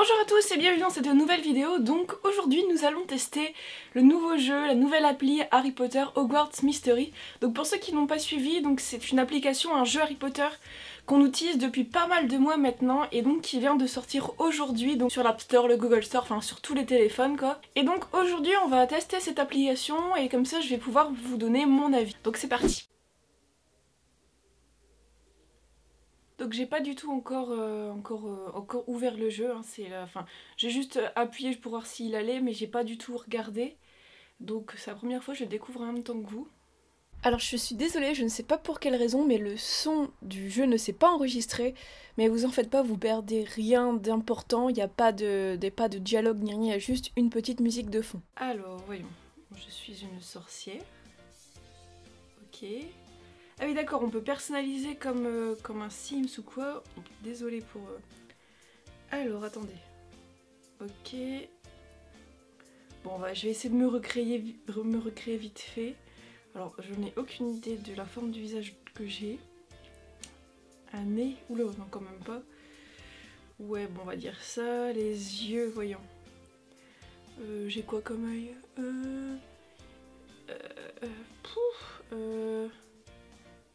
Bonjour à tous et bienvenue dans cette nouvelle vidéo. Donc aujourd'hui nous allons tester le nouveau jeu, la nouvelle appli Harry Potter Hogwarts Mystery. Donc pour ceux qui n'ont pas suivi, donc c'est une application, un jeu Harry Potter qu'on utilise depuis pas mal de mois maintenant et donc qui vient de sortir aujourd'hui donc sur l'App Store, le Google Store, enfin sur tous les téléphones quoi. Et donc aujourd'hui on va tester cette application et comme ça je vais pouvoir vous donner mon avis. Donc c'est parti. Donc j'ai pas du tout encore ouvert le jeu, hein, j'ai juste appuyé pour voir s'il allait, mais j'ai pas du tout regardé. Donc c'est la première fois que je le découvre en même temps que vous. Alors je suis désolée, je ne sais pas pour quelle raison, mais le son du jeu ne s'est pas enregistré. Mais vous en faites pas, vous perdez rien d'important, il n'y a pas de dialogue ni rien, il y a juste une petite musique de fond. Alors voyons, je suis une sorcière. Ok. Ah oui d'accord, on peut personnaliser comme un Sims ou quoi. Désolée pour... Alors attendez. Ok. Bon je vais essayer de me recréer vite fait. Alors je n'ai aucune idée de la forme du visage que j'ai. Un nez, oula non quand même pas. Ouais bon on va dire ça, les yeux, voyons. J'ai quoi comme œil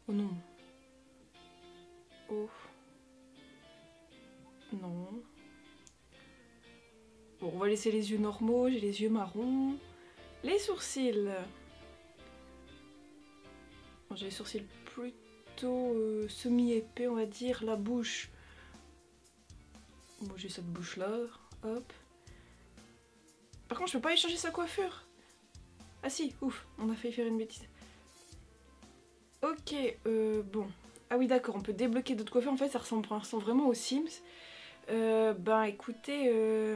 Oh non. Oh. Non. Bon, on va laisser les yeux normaux, j'ai les yeux marrons. Les sourcils. Bon, j'ai les sourcils plutôt semi-épais, on va dire. La bouche. Bon, j'ai cette bouche-là. Hop. Par contre, je peux pas échanger sa coiffure. Ah si, ouf, on a failli faire une bêtise. Ok, bon. Ah oui d'accord, on peut débloquer d'autres coiffures, en fait ça ressemble vraiment aux Sims. Écoutez,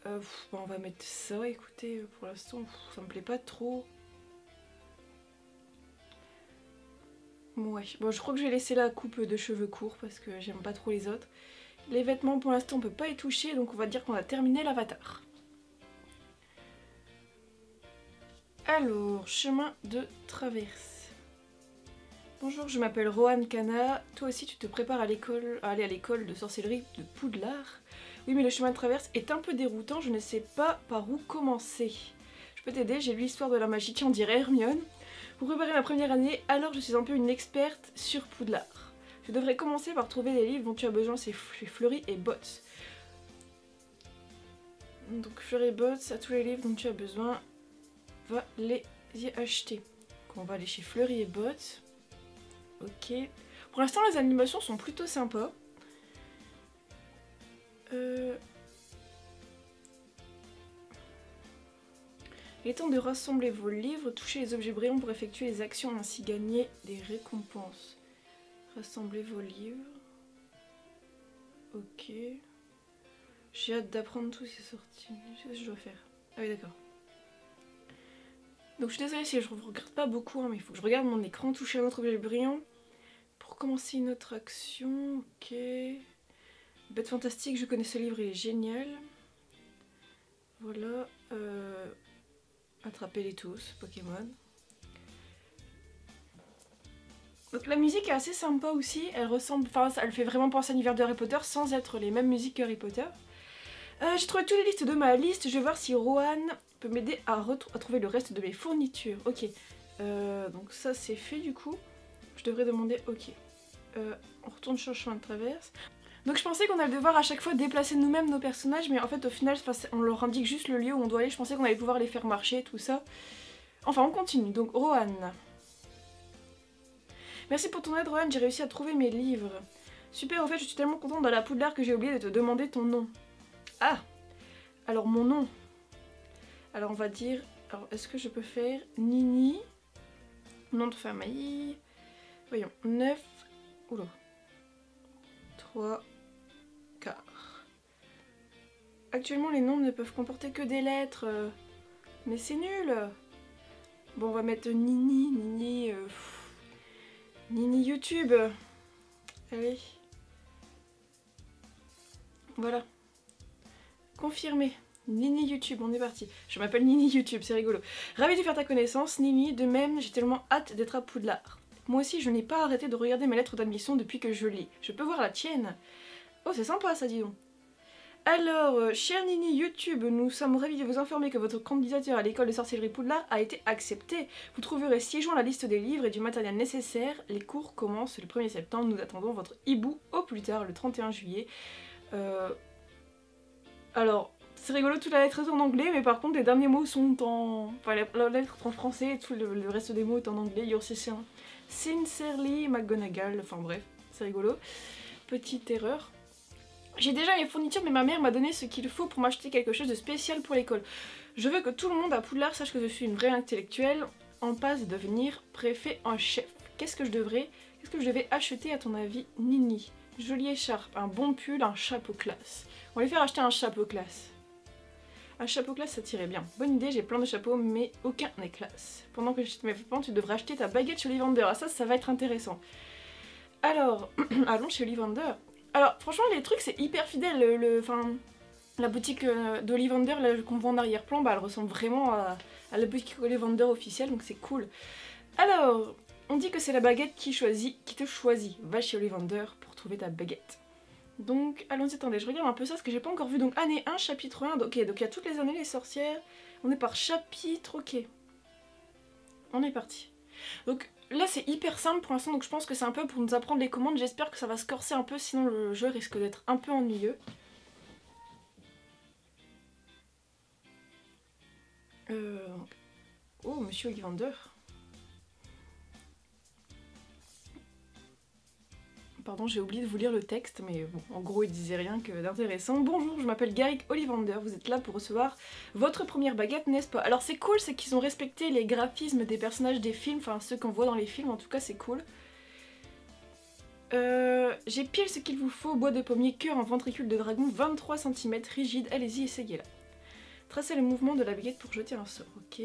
on va mettre ça, écoutez, pour l'instant ça me plaît pas trop. Ouais, bon je crois que je vais laisser la coupe de cheveux courts parce que j'aime pas trop les autres. Les vêtements pour l'instant on peut pas y toucher, donc on va dire qu'on a terminé l'avatar. Alors, chemin de traverse. Bonjour, je m'appelle Rohan Kana. Toi aussi, tu te prépares à aller à l'école de sorcellerie de Poudlard. Oui, mais le chemin de traverse est un peu déroutant. Je ne sais pas par où commencer. Je peux t'aider, j'ai lu l'histoire de la magie, tiens, on dirait Hermione. Pour préparer ma première année, alors je suis un peu une experte sur Poudlard. Je devrais commencer par trouver les livres dont tu as besoin, c'est chez Fleury et Botts. Donc Fleury et Botts, à tous les livres dont tu as besoin, va les y acheter. Donc on va aller chez Fleury et Botts. Ok. Pour l'instant, les animations sont plutôt sympas. Il est temps de rassembler vos livres, toucher les objets brillants pour effectuer les actions et ainsi gagner des récompenses. Rassembler vos livres. Ok. J'ai hâte d'apprendre tous ces sorties. Je sais ce que je dois faire. Ah oui, d'accord. Donc je suis désolée si je ne regarde pas beaucoup, hein, mais il faut que je regarde mon écran, toucher un autre objet brillant. Pour commencer une autre action, ok. Bête fantastique, je connais ce livre, il est génial. Voilà. Attrapez-les tous, Pokémon. Donc la musique est assez sympa aussi, elle fait vraiment penser à l'univers de Harry Potter sans être les mêmes musiques que Harry Potter. J'ai trouvé toutes les listes de ma liste, je vais voir si Rohan peut m'aider à trouver le reste de mes fournitures. Ok, donc ça c'est fait du coup. Je devrais demander, ok. On retourne sur le chemin de traverse. Donc je pensais qu'on allait devoir à chaque fois déplacer nous-mêmes nos personnages, mais en fait au final on leur indique juste le lieu où on doit aller. Je pensais qu'on allait pouvoir les faire marcher, tout ça. Enfin on continue, donc Rohan. Merci pour ton aide Rohan, j'ai réussi à trouver mes livres. Super, en fait je suis tellement contente d'aller à Poudlard que j'ai oublié de te demander ton nom. Ah! Alors mon nom. Alors on va dire... Alors est-ce que je peux faire Nini? Nom de famille... Voyons, 9... Oula. 3 quarts. Actuellement les noms ne peuvent comporter que des lettres. Mais c'est nul. Bon on va mettre Nini YouTube. Allez. Voilà. Confirmé. Nini YouTube, on est parti. Je m'appelle Nini YouTube, c'est rigolo. Ravie de faire ta connaissance, Nini. De même, j'ai tellement hâte d'être à Poudlard. Moi aussi, je n'ai pas arrêté de regarder mes lettres d'admission depuis que je lis. Je peux voir la tienne. Oh, c'est sympa ça, dis donc. Alors, chère Nini YouTube, nous sommes ravis de vous informer que votre candidature à l'école de sorcellerie Poudlard a été acceptée. Vous trouverez ci-joint la liste des livres et du matériel nécessaire. Les cours commencent le 1er septembre. Nous attendons votre hibou au plus tard, le 31 juillet. Alors, c'est rigolo, toute la lettre est en anglais, mais par contre, les derniers mots sont en... Enfin, la lettre est en français et tout le reste des mots est en anglais. You're sincerely McGonagall. Enfin bref, c'est rigolo. Petite erreur. J'ai déjà les fournitures, mais ma mère m'a donné ce qu'il faut pour m'acheter quelque chose de spécial pour l'école. Je veux que tout le monde à Poudlard sache que je suis une vraie intellectuelle en passe de devenir préfet en chef. Qu'est-ce que je devais acheter à ton avis, Nini? Une jolie écharpe, un bon pull, un chapeau classe. On va lui faire acheter un chapeau classe. Un chapeau classe, ça tirait bien. Bonne idée, j'ai plein de chapeaux, mais aucun n'est classe. Pendant que j'achète mes vêtements, tu devrais acheter ta baguette chez Ollivander. Ah ça va être intéressant. Alors, allons chez Ollivander. Alors, franchement, les trucs, c'est hyper fidèle. La boutique d'Ollivander qu'on voit en arrière-plan, bah, elle ressemble vraiment à la boutique Ollivander officielle, donc c'est cool. Alors, on dit que c'est la baguette qui te choisit. Va chez Ollivander pour trouver ta baguette. Donc, allons-y, attendez, je regarde un peu ça, parce que j'ai pas encore vu. Donc, année 1, chapitre 1. Ok, donc il y a toutes les années, les sorcières. On est par chapitre, ok. On est parti. Donc, là, c'est hyper simple pour l'instant, donc je pense que c'est un peu pour nous apprendre les commandes. J'espère que ça va se corser un peu, sinon le jeu risque d'être un peu ennuyeux. Oh, monsieur Ollivander. Pardon, j'ai oublié de vous lire le texte, mais bon, en gros, il disait rien que d'intéressant. Bonjour, je m'appelle Garrick Ollivander, vous êtes là pour recevoir votre première baguette, n'est-ce pas? Alors c'est cool, c'est qu'ils ont respecté les graphismes des personnages des films, enfin ceux qu'on voit dans les films, en tout cas c'est cool. J'ai pile ce qu'il vous faut, bois de pommier, cœur en ventricule de dragon, 23 cm, rigide, allez-y, essayez-la. Tracez le mouvement de la baguette pour jeter un sort, ok.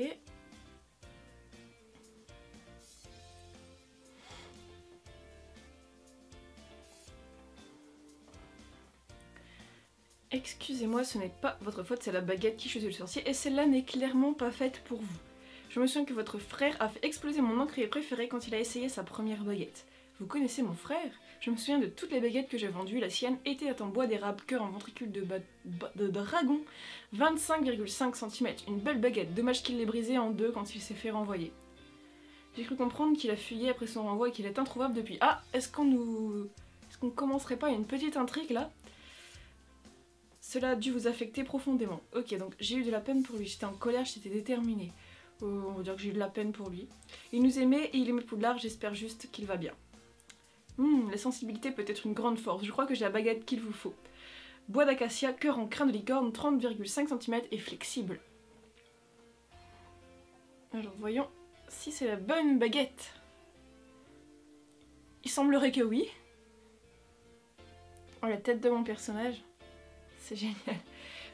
Excusez-moi, ce n'est pas votre faute, c'est la baguette qui choisit le sorcier, et celle-là n'est clairement pas faite pour vous. Je me souviens que votre frère a fait exploser mon encrier préféré quand il a essayé sa première baguette. Vous connaissez mon frère? Je me souviens de toutes les baguettes que j'ai vendues, la sienne était en bois d'érable, cœur en ventricule de dragon, 25,5 cm, une belle baguette, dommage qu'il l'ait brisée en deux quand il s'est fait renvoyer. J'ai cru comprendre qu'il a fuyé après son renvoi et qu'il est introuvable depuis... Ah, est-ce qu'on commencerait pas une petite intrigue là? Cela a dû vous affecter profondément. Ok, donc j'ai eu de la peine pour lui, j'étais en colère, j'étais déterminée. On va dire que j'ai eu de la peine pour lui. Il nous aimait et il aimait Poudlard, j'espère juste qu'il va bien. La sensibilité peut être une grande force, je crois que j'ai la baguette qu'il vous faut. Bois d'acacia, cœur en crin de licorne, 30,5 cm et flexible. Alors voyons si c'est la bonne baguette. Il semblerait que oui. Oh, la tête de mon personnage. C'est génial.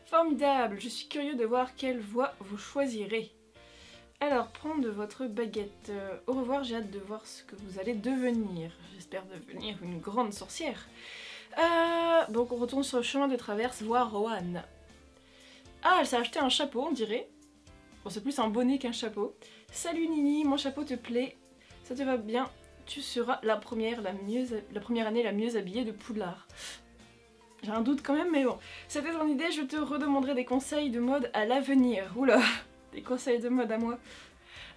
Formidable, je suis curieux de voir quelle voie vous choisirez. Alors, prendre votre baguette. Au revoir, j'ai hâte de voir ce que vous allez devenir. J'espère devenir une grande sorcière. Donc on retourne sur le chemin de traverse, voir Rohan. Ah, elle s'est acheté un chapeau, on dirait. Bon, c'est plus un bonnet qu'un chapeau. Salut Nini, mon chapeau te plaît. Ça te va bien. Tu seras la première année la mieux habillée de Poudlard. J'ai un doute quand même, mais bon. C'était ton idée, je te redemanderai des conseils de mode à l'avenir. Oula, des conseils de mode à moi.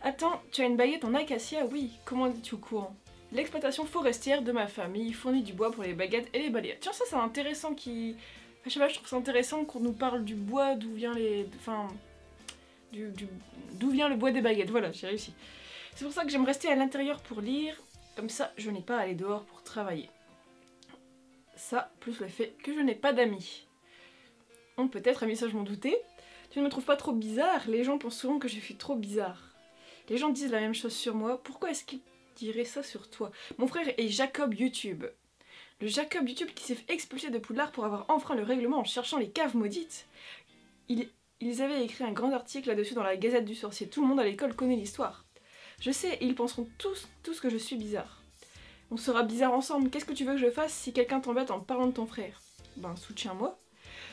Attends, tu as une baguette en acacia? Oui, comment es-tu au courant? L'exploitation forestière de ma famille fournit du bois pour les baguettes et les balayettes. Tiens, ça c'est intéressant qui... Enfin, je sais pas, je trouve ça intéressant qu'on nous parle du bois, d'où vient les... Enfin... D'où vient le bois des baguettes, voilà, j'ai réussi. C'est pour ça que j'aime rester à l'intérieur pour lire, comme ça je n'ai pas à aller dehors pour travailler. Ça, plus le fait que je n'ai pas d'amis. Peut-être, mais ça je m'en doutais. Tu ne me trouves pas trop bizarre? Les gens pensent souvent que je suis trop bizarre. Les gens disent la même chose sur moi, pourquoi est-ce qu'ils diraient ça sur toi? Mon frère est Jacob YouTube. Le Jacob YouTube qui s'est fait expulser de Poudlard pour avoir enfreint le règlement en cherchant les caves maudites. Ils avaient écrit un grand article là-dessus dans la Gazette du Sorcier. Tout le monde à l'école connaît l'histoire. Je sais, et ils penseront tous que je suis bizarre. On sera bizarre ensemble. Qu'est-ce que tu veux que je fasse si quelqu'un t'embête en parlant de ton frère? Ben, soutiens-moi.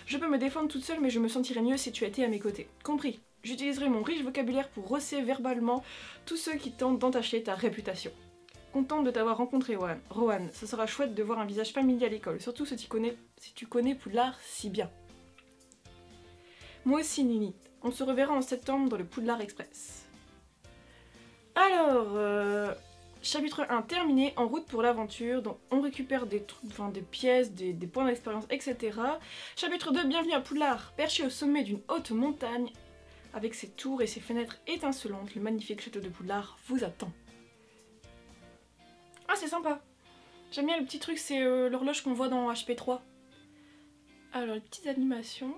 Je peux me défendre toute seule, mais je me sentirais mieux si tu étais à mes côtés. Compris. J'utiliserai mon riche vocabulaire pour rosser verbalement tous ceux qui tentent d'entacher ta réputation. Contente de t'avoir rencontré, Rohan. Ce sera chouette de voir un visage familier à l'école, surtout si tu connais Poudlard si bien. Moi aussi, Nini. On se reverra en septembre dans le Poudlard Express. Alors, chapitre 1 terminé, en route pour l'aventure. Donc on récupère des trucs, enfin des pièces, des points d'expérience, etc. Chapitre 2, bienvenue à Poudlard. Perché au sommet d'une haute montagne, avec ses tours et ses fenêtres étincelantes, le magnifique château de Poudlard vous attend. Ah, c'est sympa. J'aime bien le petit truc, c'est l'horloge qu'on voit dans HP3. Alors, les petites animations.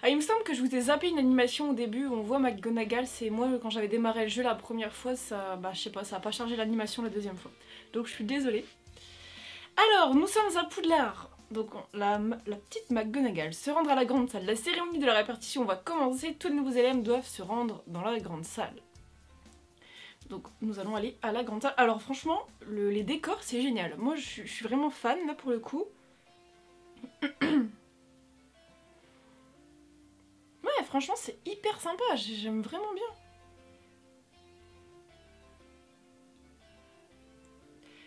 Ah, il me semble que je vous ai zappé une animation au début où on voit McGonagall, c'est moi quand j'avais démarré le jeu la première fois, ça, bah je sais pas, ça a pas chargé l'animation la deuxième fois. Donc je suis désolée. Alors, nous sommes à Poudlard. Donc la petite McGonagall se rendre à la grande salle. La cérémonie de la répartition va commencer, tous les nouveaux élèves doivent se rendre dans la grande salle. Donc nous allons aller à la grande salle. Alors franchement, les décors c'est génial. Moi je suis vraiment fan là pour le coup. Ouais, franchement c'est hyper sympa, j'aime vraiment bien.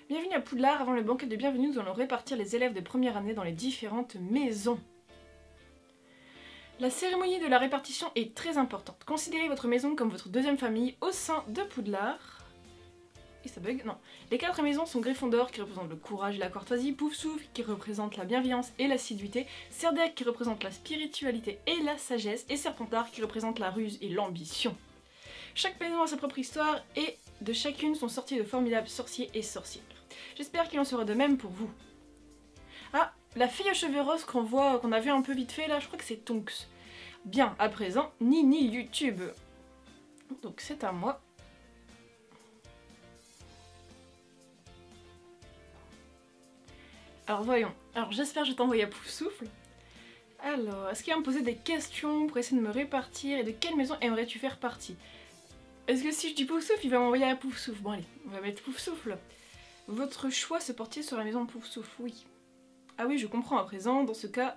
Bienvenue à Poudlard, avant le banquet de bienvenue, nous allons répartir les élèves de première année dans les différentes maisons. La cérémonie de la répartition est très importante. Considérez votre maison comme votre deuxième famille au sein de Poudlard. Et ça bug? Non. Les 4 maisons sont Gryffondor qui représente le courage et la courtoisie, Poufsouffle qui représente la bienveillance et l'assiduité, Serdaigle qui représente la spiritualité et la sagesse, et Serpentard qui représente la ruse et l'ambition. Chaque maison a sa propre histoire et de chacune sont sortis de formidables sorciers et sorcières. J'espère qu'il en sera de même pour vous. Ah, la fille aux cheveux roses qu'on a vu un peu vite fait là, je crois que c'est Tonks. Bien, à présent, Nini YouTube. Donc c'est à moi. Alors voyons. Alors j'espère que je t'envoie à Poufsouffle. Alors, est-ce qu'il va me poser des questions pour essayer de me répartir et de quelle maison aimerais-tu faire partie? Est-ce que si je dis Poufsouffle, il va m'envoyer à Poufsouffle? Bon allez, on va mettre Poufsouffle. Votre choix se portait sur la maison Poufsouffle, oui. Ah oui, je comprends à présent, dans ce cas...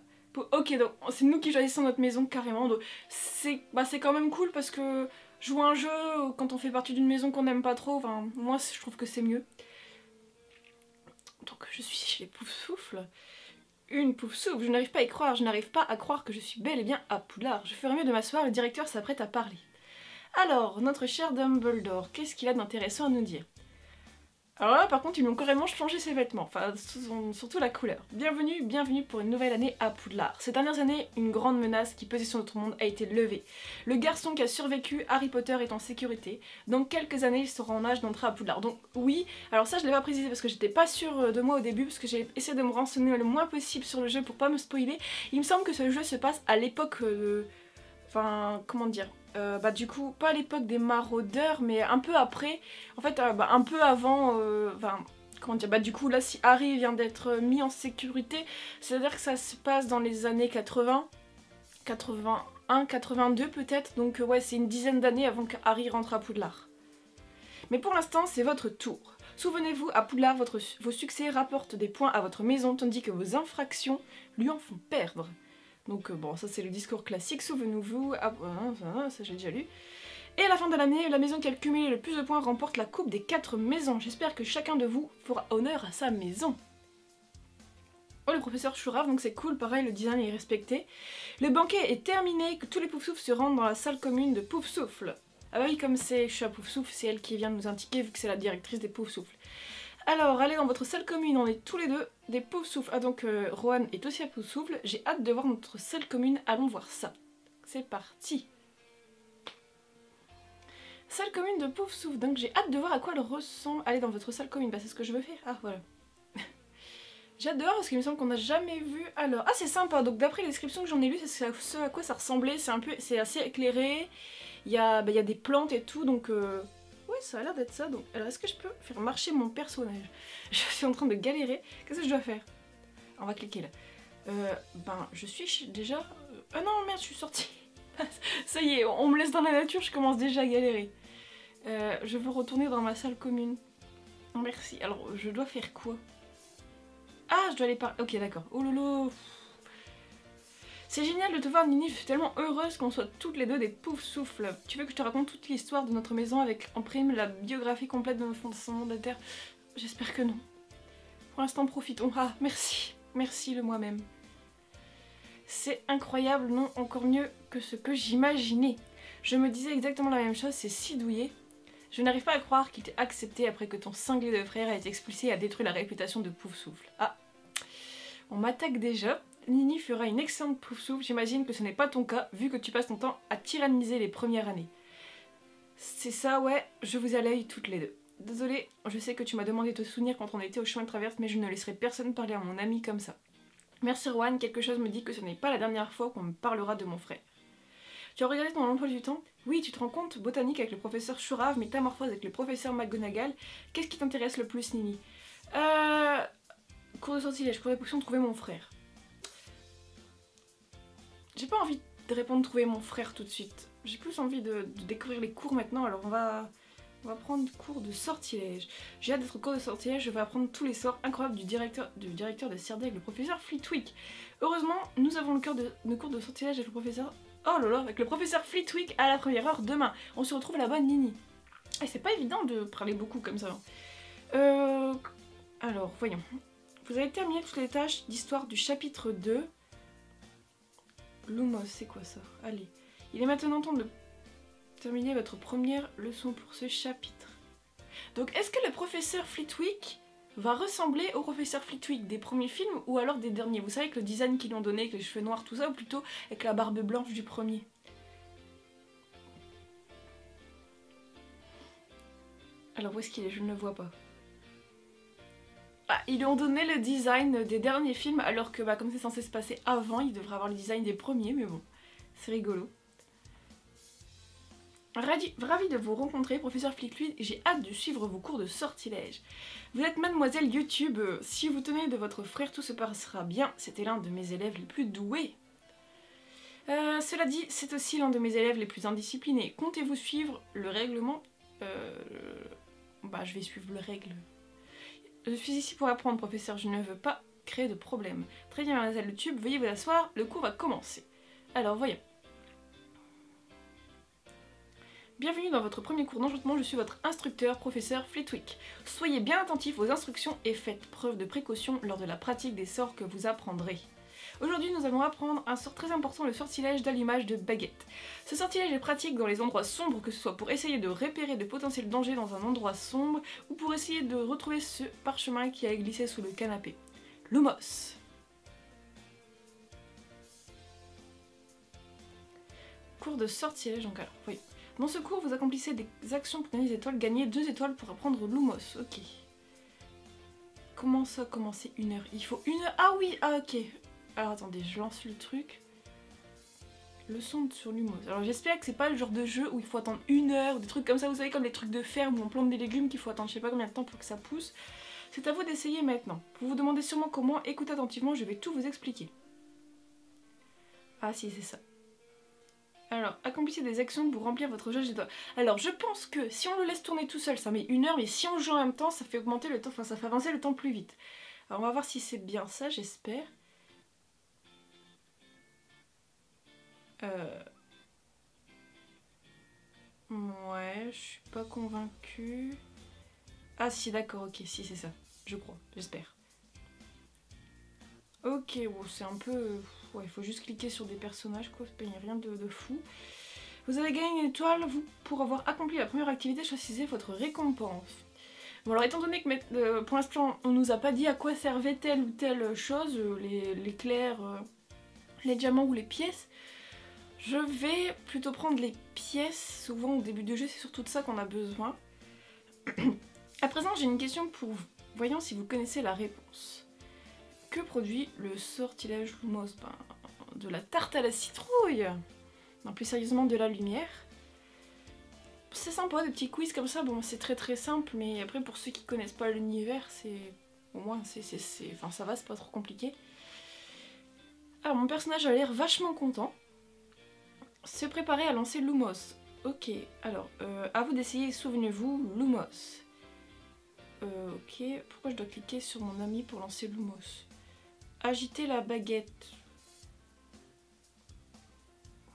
Ok, donc c'est nous qui choisissons notre maison carrément, donc c'est quand même cool parce que jouer un jeu quand on fait partie d'une maison qu'on n'aime pas trop, enfin, moi je trouve que c'est mieux. Donc je suis chez les Poufsouffle. Une Poufsouffle, je n'arrive pas à y croire, je n'arrive pas à croire que je suis bel et bien à Poudlard. Je ferais mieux de m'asseoir, le directeur s'apprête à parler. Alors, notre cher Dumbledore, qu'est-ce qu'il a d'intéressant à nous dire? Alors là, par contre, ils lui ont carrément changé ses vêtements, enfin, surtout la couleur. Bienvenue pour une nouvelle année à Poudlard. Ces dernières années, une grande menace qui pesait sur notre monde a été levée. Le garçon qui a survécu, Harry Potter, est en sécurité. Dans quelques années, il sera en âge d'entrer à Poudlard. Donc oui, alors ça je l'ai pas précisé parce que j'étais pas sûre de moi au début, parce que j'ai essayé de me renseigner le moins possible sur le jeu pour pas me spoiler. Il me semble que ce jeu se passe à l'époque... Enfin, comment dire, du coup, pas à l'époque des maraudeurs, mais un peu après, en fait, un peu avant, comment dire, du coup, là, si Harry vient d'être mis en sécurité, c'est-à-dire que ça se passe dans les années 80, 81, 82 peut-être, donc ouais, c'est une dizaine d'années avant que Harry rentre à Poudlard. Mais pour l'instant, c'est votre tour. Souvenez-vous, à Poudlard, vos succès rapportent des points à votre maison, tandis que vos infractions lui en font perdre. Donc bon, ça c'est le discours classique, souvenez-vous, ça j'ai déjà lu. Et à la fin de l'année, la maison qui a cumulé le plus de points remporte la coupe des 4 maisons. J'espère que chacun de vous fera honneur à sa maison. Oh, le professeur Chourave, donc c'est cool, pareil, le design est respecté. Le banquet est terminé, que tous les Poufsouffles se rendent dans la salle commune de Poufsouffle. Ah bah oui, comme je suis à Poufsouffle, c'est elle qui vient de nous indiquer, vu que c'est la directrice des Poufsouffles. Alors, allez dans votre salle commune, on est tous les deux des Poufsouffles. Ah donc, Rohan est aussi à Poufsouffle. J'ai hâte de voir notre salle commune, allons voir ça. C'est parti. Salle commune de Poufsouffle, donc j'ai hâte de voir à quoi elle ressemble. Allez dans votre salle commune, bah c'est ce que je veux faire. Ah voilà. J'ai hâte de voir parce qu'il me semble qu'on n'a jamais vu. Alors, ah c'est sympa, donc d'après les descriptions que j'en ai lues, c'est ce à quoi ça ressemblait. C'est assez éclairé, il y a des plantes et tout, donc... Ouais, ça a l'air d'être ça, donc... Alors, est-ce que je peux faire marcher mon personnage? Je suis en train de galérer. Qu'est-ce que je dois faire? On va cliquer là. Je suis déjà... Ah non, merde, je suis sortie. Ça y est, on me laisse dans la nature, je commence déjà à galérer. Je veux retourner dans ma salle commune. Merci. Alors, je dois faire quoi? Ah, je dois aller par... Ok, d'accord. Oh lolo. C'est génial de te voir, Nini, je suis tellement heureuse qu'on soit toutes les deux des Poufsouffles. Tu veux que je te raconte toute l'histoire de notre maison avec en prime la biographie complète de notre fondataire? J'espère que non. Pour l'instant, profitons. Ah, merci. Merci le moi-même. C'est incroyable, non, encore mieux que ce que j'imaginais. Je me disais exactement la même chose, c'est si douillé. Je n'arrive pas à croire qu'il t'ait accepté après que ton cinglé de frère ait été expulsé et a détruit la réputation de Poufsouffle. Ah, on m'attaque déjà. Nini fera une excellente Poufsouffle, j'imagine que ce n'est pas ton cas, vu que tu passes ton temps à tyranniser les premières années. C'est ça, ouais, je vous ai à l'œil toutes les deux. Désolée, je sais que tu m'as demandé de te souvenir quand on était au chemin de traverse, mais je ne laisserai personne parler à mon ami comme ça. Merci Rowan, quelque chose me dit que ce n'est pas la dernière fois qu'on me parlera de mon frère. Tu as regardé ton emploi du temps? Oui, tu te rends compte, botanique avec le professeur Shurav, métamorphose avec le professeur McGonagall. Qu'est-ce qui t'intéresse le plus, Nini? Cours de sortilège, cours de potion, trouver mon frère. J'ai pas envie de répondre trouver mon frère tout de suite. J'ai plus envie de découvrir les cours maintenant, alors on va prendre cours de sortilège. J'ai hâte d'être au cours de sortilège, je vais apprendre tous les sorts incroyables du directeur de Cerdaigle, le professeur Flitwick. Heureusement, nous avons le cours de sortilège avec le professeur... Oh là là, avec le professeur Flitwick à la première heure demain. On se retrouve là-bas, Nini. Et c'est pas évident de parler beaucoup comme ça. Alors, voyons. Vous avez terminé toutes les tâches d'histoire du chapitre 2. Lumos, c'est quoi ça? Allez. Il est maintenant temps de terminer votre première leçon pour ce chapitre. Donc, est-ce que le professeur Flitwick va ressembler au professeur Flitwick des premiers films ou alors des derniers? Vous savez, avec le design qu'ils lui ont donné, avec les cheveux noirs, tout ça, ou plutôt avec la barbe blanche du premier? Alors, où est-ce qu'il est? Je ne le vois pas. Ah, ils lui ont donné le design des derniers films, alors que comme c'est censé se passer avant, il devrait avoir le design des premiers, mais bon, c'est rigolo. Ravi de vous rencontrer, professeur Flitwick, j'ai hâte de suivre vos cours de sortilège. Vous êtes mademoiselle YouTube, si vous tenez de votre frère, tout se passera bien, c'était l'un de mes élèves les plus doués. Cela dit, c'est aussi l'un de mes élèves les plus indisciplinés. Comptez-vous suivre le règlement je vais suivre le règle. Je suis ici pour apprendre, professeur, je ne veux pas créer de problème. Très bien, mademoiselle YouTube, veuillez vous asseoir, le cours va commencer. Alors, voyons. Bienvenue dans votre premier cours d'enchantement, je suis votre instructeur, professeur Flitwick. Soyez bien attentifs aux instructions et faites preuve de précaution lors de la pratique des sorts que vous apprendrez. Aujourd'hui, nous allons apprendre un sort très important, le sortilège d'allumage de baguette. Ce sortilège est pratique dans les endroits sombres, que ce soit pour essayer de repérer de potentiels dangers dans un endroit sombre, ou pour essayer de retrouver ce parchemin qui a glissé sous le canapé. Lumos. Cours de sortilège, donc alors, voyons. Dans ce cours, vous accomplissez des actions pour gagner des étoiles, gagnez 2 étoiles pour apprendre Lumos, ok. Comment ça, commencer 1 heure? Il faut 1 heure? Ah oui, ah ok. Alors attendez, je lance le truc. Leçon sur Lumos. Alors j'espère que c'est pas le genre de jeu où il faut attendre 1 heure ou des trucs comme ça, vous savez, comme les trucs de ferme où on plante des légumes qu'il faut attendre je sais pas combien de temps pour que ça pousse. C'est à vous d'essayer maintenant. Vous vous demandez sûrement comment, écoutez attentivement, je vais tout vous expliquer. Ah si, c'est ça. Alors, accomplissez des actions pour remplir votre jauge d'étoiles. Alors, je pense que si on le laisse tourner tout seul, ça met 1 heure, mais si on joue en même temps, ça fait augmenter le temps, enfin ça fait avancer le temps plus vite. Alors, on va voir si c'est bien ça, j'espère. Ouais, je suis pas convaincue. Ah si, d'accord, ok, si c'est ça. Je crois, j'espère. Ok, bon, c'est un peu... Ouais, il faut juste cliquer sur des personnages, quoi, il n'y a rien de fou. Vous avez gagné une étoile, vous, pour avoir accompli la première activité, choisissez votre récompense. Bon alors étant donné que pour l'instant on nous a pas dit à quoi servait telle ou telle chose, les clairs, les diamants ou les pièces, je vais plutôt prendre les pièces. Souvent au début du jeu c'est surtout de ça qu'on a besoin. À présent j'ai une question pour vous, voyons si vous connaissez la réponse. Que produit le sortilège Lumos? De la tarte à la citrouille. Non, plus sérieusement de la lumière. C'est sympa, des petits quiz comme ça, bon c'est très simple, mais après pour ceux qui connaissent pas l'univers, c'est... Au moins enfin ça va, c'est pas trop compliqué. Alors mon personnage a l'air vachement content. Se préparer à lancer Lumos. Ok, alors, à vous d'essayer, souvenez-vous, Lumos. Ok, pourquoi je dois cliquer sur mon ami pour lancer Lumos? Agiter la baguette.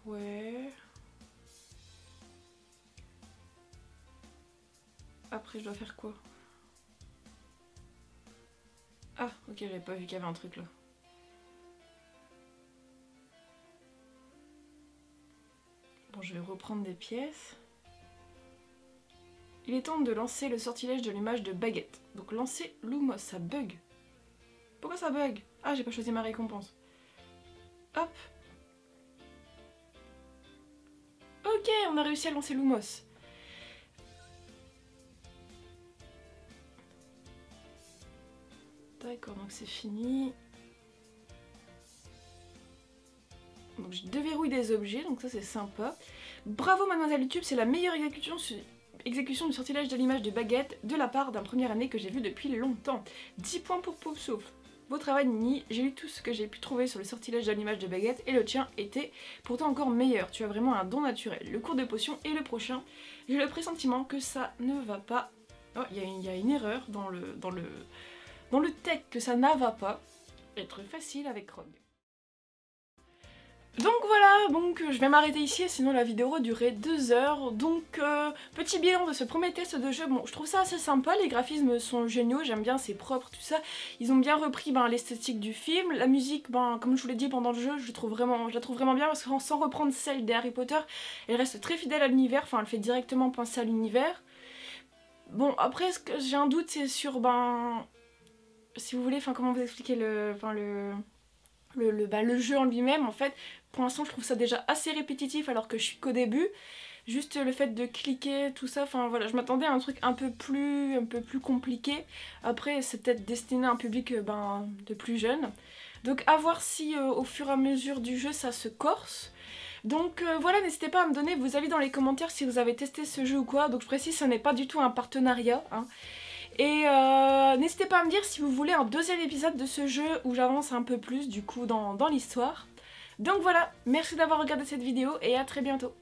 Ouais... Après, je dois faire quoi? Ah, ok, j'avais pas vu qu'il y avait un truc là. Bon, je vais reprendre des pièces. Il est temps de lancer le sortilège de l'image de baguette. Donc lancer Lumos, ça bug. Pourquoi ça bug? Ah, j'ai pas choisi ma récompense. Hop. Ok, on a réussi à lancer Lumos. D'accord, donc c'est fini. Donc je déverrouille des objets, donc ça c'est sympa. Bravo Mademoiselle YouTube, c'est la meilleure exécution du sortilège de l'image de baguette de la part d'un première année que j'ai vu depuis longtemps. 10 points pour Poufsouffle. Beau travail Nini, j'ai lu tout ce que j'ai pu trouver sur le sortilège de l'image de baguette et le tien était pourtant encore meilleur. Tu as vraiment un don naturel. Le cours de potion et le prochain, j'ai le pressentiment que ça ne va pas. Oh, il y a une erreur dans le texte, que ça n'a va pas être facile avec Rogue. Donc voilà, donc je vais m'arrêter ici, sinon la vidéo durait 2 heures. Donc petit bilan de ce premier test de jeu. Bon, je trouve ça assez sympa, les graphismes sont géniaux, j'aime bien, c'est propre, tout ça. Ils ont bien repris l'esthétique du film. La musique, comme je vous l'ai dit pendant le jeu, je la trouve vraiment bien parce que sans reprendre celle des Harry Potter, elle reste très fidèle à l'univers, enfin elle fait directement penser à l'univers. Bon, après, ce que j'ai un doute, c'est sur, si vous voulez, comment vous expliquer le jeu en lui-même. En fait, pour l'instant je trouve ça déjà assez répétitif alors que je suis qu'au début. Juste le fait de cliquer, tout ça, voilà, je m'attendais à un truc un peu plus compliqué. Après c'est peut-être destiné à un public de plus jeune. Donc à voir si au fur et à mesure du jeu ça se corse. Donc voilà, n'hésitez pas à me donner vos avis dans les commentaires si vous avez testé ce jeu ou quoi. Donc je précise, ce n'est pas du tout un partenariat, hein. Et n'hésitez pas à me dire si vous voulez un deuxième épisode de ce jeu où j'avance un peu plus du coup dans l'histoire. Donc voilà, merci d'avoir regardé cette vidéo et à très bientôt.